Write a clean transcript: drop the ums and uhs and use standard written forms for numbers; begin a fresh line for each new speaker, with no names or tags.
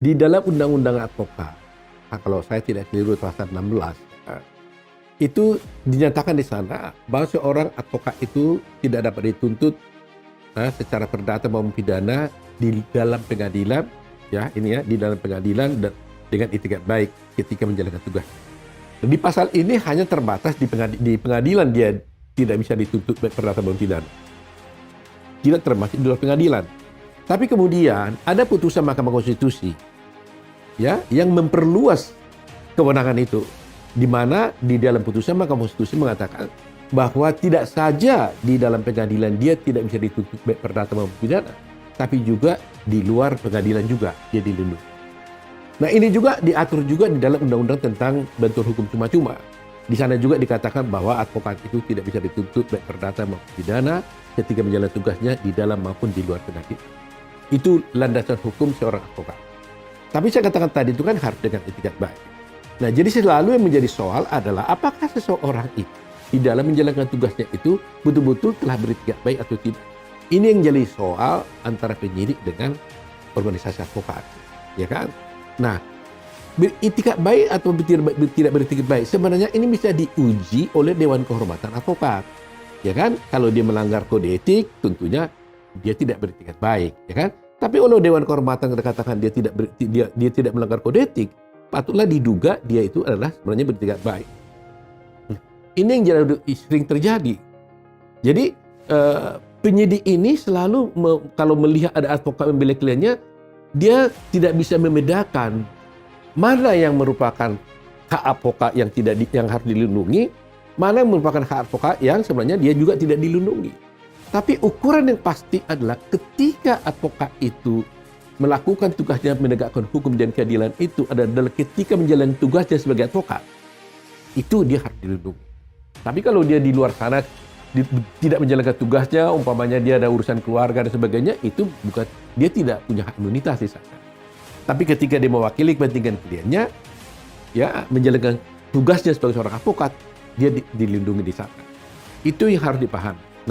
Di dalam undang-undang advokat, kalau saya tidak keliru pasal 16, itu dinyatakan di sana bahwa seorang advokat itu tidak dapat dituntut secara perdata maupun pidana di dalam pengadilan, ya ini ya, di dalam pengadilan dan dengan itikat baik ketika menjalankan tugas. Di pasal ini hanya terbatas di pengadilan dia tidak bisa dituntut baik perdata maupun pidana. Tidak termasuk di luar pengadilan. Tapi kemudian ada putusan Mahkamah Konstitusi ya yang memperluas kewenangan itu, di mana di dalam putusan Mahkamah Konstitusi mengatakan bahwa tidak saja di dalam pengadilan dia tidak bisa dituntut baik perdata maupun pidana, tapi juga di luar pengadilan juga dia dilindungi. Nah, ini juga diatur juga di dalam undang-undang tentang bantuan hukum cuma-cuma. Di sana juga dikatakan bahwa advokat itu tidak bisa dituntut baik perdata maupun pidana ketika menjalankan tugasnya di dalam maupun di luar pengadilan. Itu landasan hukum seorang advokat. Tapi saya katakan tadi itu kan harus dengan itikat baik. Nah, jadi selalu yang menjadi soal adalah apakah seseorang itu di dalam menjalankan tugasnya itu betul-betul telah beritikat baik atau tidak. Ini yang jadi soal antara penyidik dengan organisasi advokat, ya kan? Nah, beritikat baik atau tidak beritikat baik sebenarnya ini bisa diuji oleh Dewan Kehormatan Advokat, ya kan? Kalau dia melanggar kode etik, tentunya dia tidak beritikat baik, ya kan? Tapi kalau Dewan Kehormatan katakan dia tidak melanggar kode etik, patutlah diduga dia itu adalah sebenarnya beritikat baik. Ini yang sering terjadi. Jadi penyidik ini selalu kalau melihat ada advokat membela kliennya, dia tidak bisa membedakan mana yang merupakan hak advokat yang harus dilindungi, mana yang merupakan hak advokat yang sebenarnya dia juga tidak dilindungi. Tapi ukuran yang pasti adalah ketika advokat itu melakukan tugasnya menegakkan hukum dan keadilan itu adalah ketika menjalani tugasnya sebagai advokat, itu dia harus dilindungi. Tapi kalau dia di luar sana tidak menjalankan tugasnya, umpamanya dia ada urusan keluarga dan sebagainya, itu bukan, dia tidak punya hak imunitas di sana. Tapi ketika dia mewakili kepentingan kliennya, ya menjalankan tugasnya sebagai seorang advokat, dia dilindungi di sana. Itu yang harus dipahami.